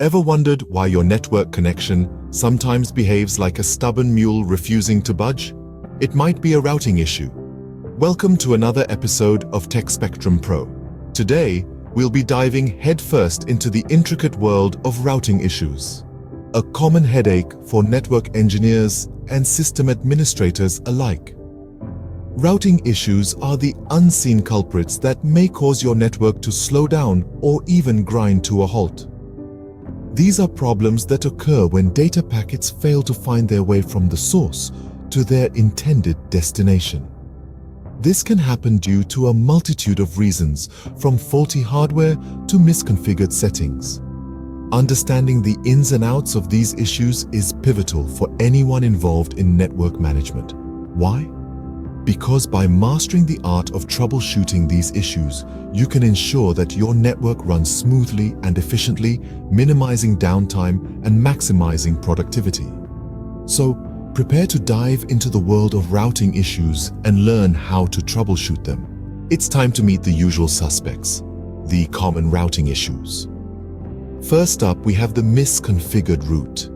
Ever wondered why your network connection sometimes behaves like a stubborn mule refusing to budge? It might be a routing issue. Welcome to another episode of Tech Spectrum Pro. Today, we'll be diving headfirst into the intricate world of routing issues. A common headache for network engineers and system administrators alike. Routing issues are the unseen culprits that may cause your network to slow down or even grind to a halt. These are problems that occur when data packets fail to find their way from the source to their intended destination. This can happen due to a multitude of reasons, from faulty hardware to misconfigured settings. Understanding the ins and outs of these issues is pivotal for anyone involved in network management. Why? Because by mastering the art of troubleshooting these issues, you can ensure that your network runs smoothly and efficiently, minimizing downtime and maximizing productivity. So, prepare to dive into the world of routing issues and learn how to troubleshoot them. It's time to meet the usual suspects, the common routing issues. First up, we have the misconfigured route.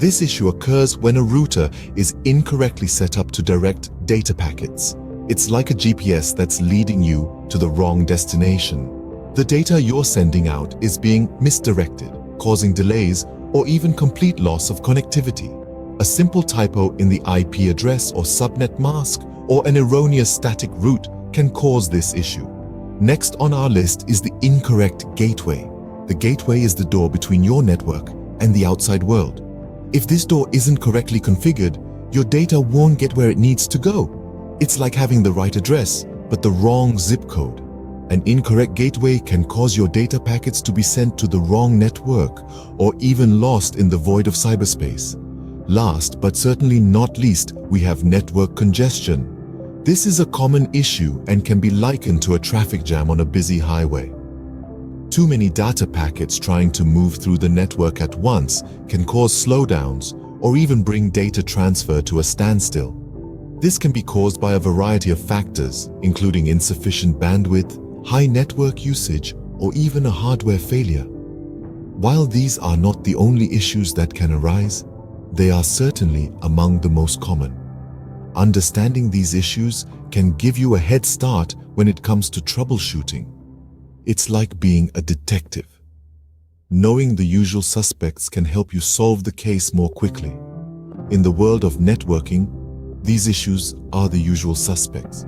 This issue occurs when a router is incorrectly set up to direct data packets. It's like a GPS that's leading you to the wrong destination. The data you're sending out is being misdirected, causing delays or even complete loss of connectivity. A simple typo in the IP address or subnet mask or an erroneous static route can cause this issue. Next on our list is the incorrect gateway. The gateway is the door between your network and the outside world. If this door isn't correctly configured, your data won't get where it needs to go. It's like having the right address, but the wrong zip code. An incorrect gateway can cause your data packets to be sent to the wrong network or even lost in the void of cyberspace. Last, but certainly not least, we have network congestion. This is a common issue and can be likened to a traffic jam on a busy highway. Too many data packets trying to move through the network at once can cause slowdowns or even bring data transfer to a standstill. This can be caused by a variety of factors, including insufficient bandwidth, high network usage, or even a hardware failure. While these are not the only issues that can arise, they are certainly among the most common. Understanding these issues can give you a head start when it comes to troubleshooting. It's like being a detective. Knowing the usual suspects can help you solve the case more quickly. In the world of networking, these issues are the usual suspects.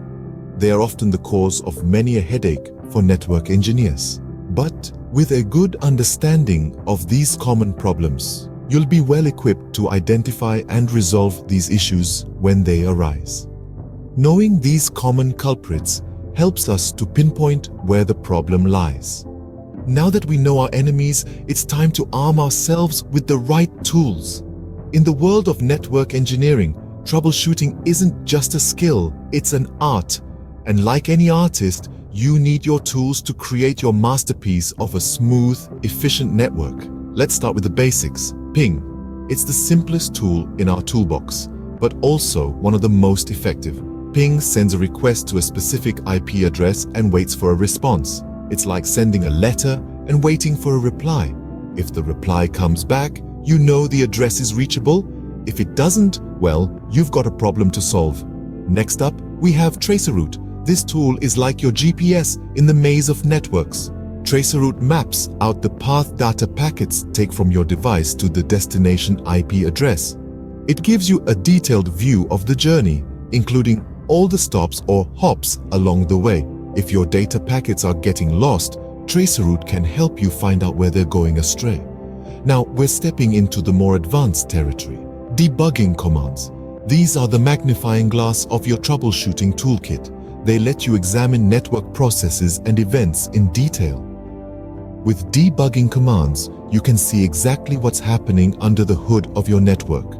They are often the cause of many a headache for network engineers. But with a good understanding of these common problems, you'll be well equipped to identify and resolve these issues when they arise. Knowing these common culprits helps us to pinpoint where the problem lies. Now that we know our enemies, it's time to arm ourselves with the right tools. In the world of network engineering, troubleshooting isn't just a skill, it's an art. And like any artist, you need your tools to create your masterpiece of a smooth, efficient network. Let's start with the basics. Ping. It's the simplest tool in our toolbox, but also one of the most effective. Ping sends a request to a specific IP address and waits for a response. It's like sending a letter and waiting for a reply. If the reply comes back, you know the address is reachable. If it doesn't, well, you've got a problem to solve. Next up, we have traceroute. This tool is like your GPS in the maze of networks. Traceroute maps out the path data packets take from your device to the destination IP address. It gives you a detailed view of the journey, including all the stops or hops along the way. If your data packets are getting lost, traceroute can help you find out where they're going astray. Now, we're stepping into the more advanced territory. Debugging commands. These are the magnifying glass of your troubleshooting toolkit. They let you examine network processes and events in detail. With debugging commands, you can see exactly what's happening under the hood of your network.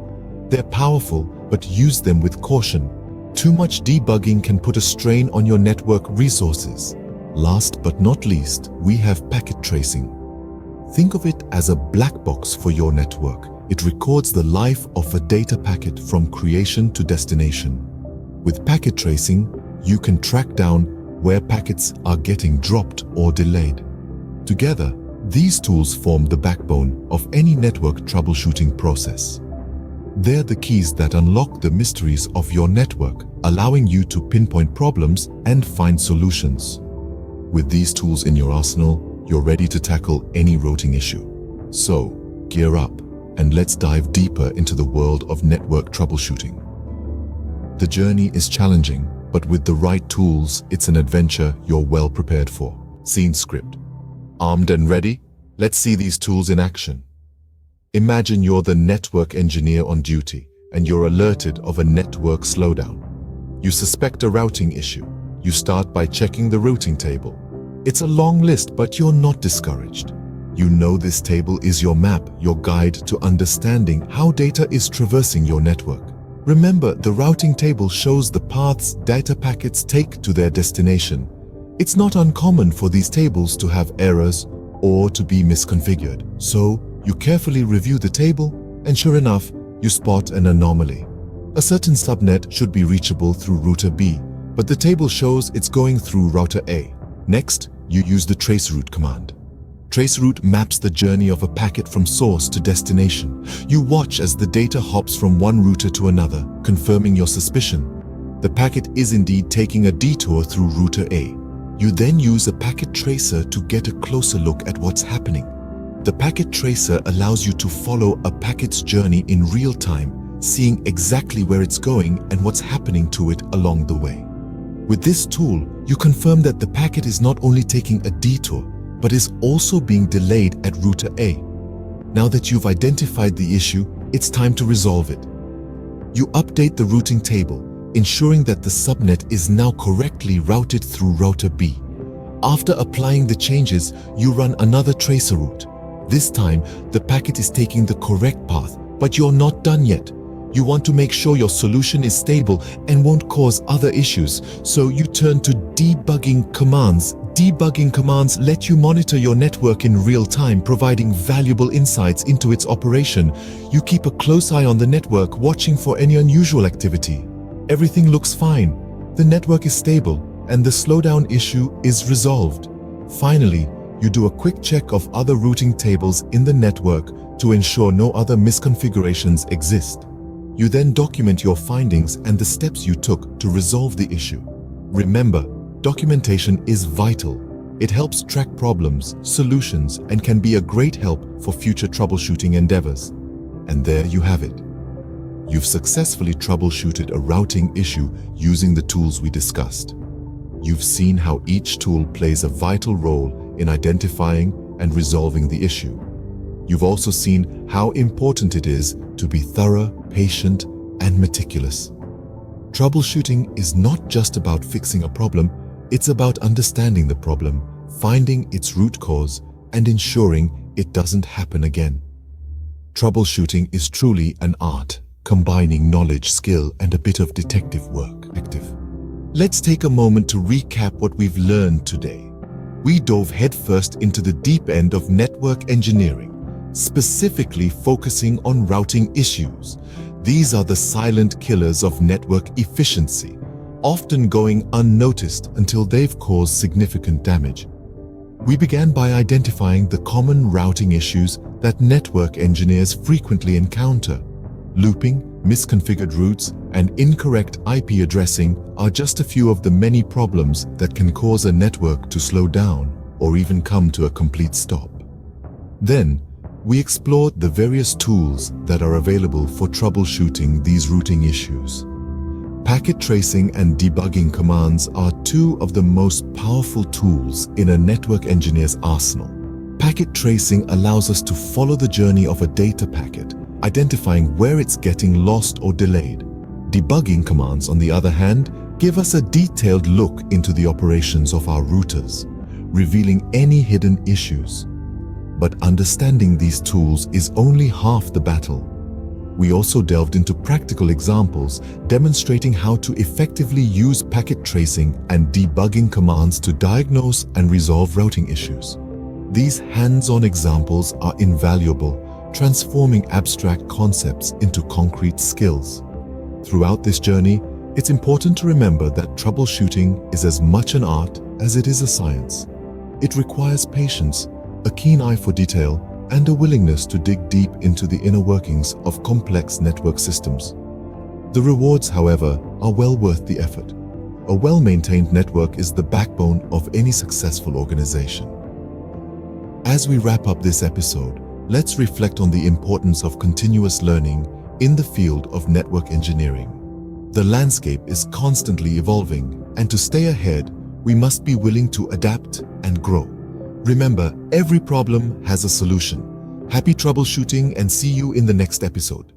They're powerful, but use them with caution. Too much debugging can put a strain on your network resources. Last but not least, we have packet tracing. Think of it as a black box for your network. It records the life of a data packet from creation to destination. With packet tracing, you can track down where packets are getting dropped or delayed. Together, These tools form the backbone of any network troubleshooting process. They're the keys that unlock the mysteries of your network, allowing you to pinpoint problems and find solutions. With these tools in your arsenal, you're ready to tackle any routing issue. So, gear up and let's dive deeper into the world of network troubleshooting. The journey is challenging, but with the right tools, it's an adventure you're well prepared for. Scene script. Armed and ready? Let's see these tools in action. Imagine you're the network engineer on duty and you're alerted of a network slowdown. You suspect a routing issue. You start by checking the routing table. It's a long list, but you're not discouraged. You know this table is your map, your guide to understanding how data is traversing your network. Remember, the routing table shows the paths data packets take to their destination. It's not uncommon for these tables to have errors or to be misconfigured. So, you carefully review the table, and sure enough, you spot an anomaly. A certain subnet should be reachable through router B, but the table shows it's going through router A. Next, you use the traceroute command. Traceroute maps the journey of a packet from source to destination. You watch as the data hops from one router to another, confirming your suspicion. The packet is indeed taking a detour through router A. You then use a packet tracer to get a closer look at what's happening. The packet tracer allows you to follow a packet's journey in real time, seeing exactly where it's going and what's happening to it along the way. With this tool, you confirm that the packet is not only taking a detour, but is also being delayed at router A. Now that you've identified the issue, it's time to resolve it. You update the routing table, ensuring that the subnet is now correctly routed through router B. After applying the changes, you run another tracer route. This time, the packet is taking the correct path, but you're not done yet. You want to make sure your solution is stable and won't cause other issues, so you turn to debugging commands. Debugging commands let you monitor your network in real time, providing valuable insights into its operation. You keep a close eye on the network, watching for any unusual activity. Everything looks fine. The network is stable, and the slowdown issue is resolved. Finally, you do a quick check of other routing tables in the network to ensure no other misconfigurations exist. You then document your findings and the steps you took to resolve the issue. Remember, documentation is vital. It helps track problems, solutions, and can be a great help for future troubleshooting endeavors. And there you have it. You've successfully troubleshooted a routing issue using the tools we discussed. You've seen how each tool plays a vital role in identifying and resolving the issue. You've also seen how important it is to be thorough, patient, and meticulous. Troubleshooting is not just about fixing a problem, it's about understanding the problem, finding its root cause, and ensuring it doesn't happen again. Troubleshooting is truly an art, combining knowledge, skill, and a bit of detective work. Let's take a moment to recap what we've learned today. We dove headfirst into the deep end of network engineering, specifically focusing on routing issues. These are the silent killers of network efficiency, often going unnoticed until they've caused significant damage. We began by identifying the common routing issues that network engineers frequently encounter. Looping, misconfigured routes, and incorrect IP addressing are just a few of the many problems that can cause a network to slow down or even come to a complete stop. Then, we explored the various tools that are available for troubleshooting these routing issues. Packet tracing and debugging commands are two of the most powerful tools in a network engineer's arsenal. Packet tracing allows us to follow the journey of a data packet, identifying where it's getting lost or delayed. Debugging commands, on the other hand, give us a detailed look into the operations of our routers, revealing any hidden issues. But understanding these tools is only half the battle. We also delved into practical examples demonstrating how to effectively use packet tracing and debugging commands to diagnose and resolve routing issues. These hands-on examples are invaluable, transforming abstract concepts into concrete skills. Throughout this journey, it's important to remember that troubleshooting is as much an art as it is a science. It requires patience, a keen eye for detail, and a willingness to dig deep into the inner workings of complex network systems. The rewards, however, are well worth the effort. A well-maintained network is the backbone of any successful organization. As we wrap up this episode, let's reflect on the importance of continuous learning in the field of network engineering. The landscape is constantly evolving, and to stay ahead, we must be willing to adapt and grow. Remember, every problem has a solution. Happy troubleshooting and see you in the next episode.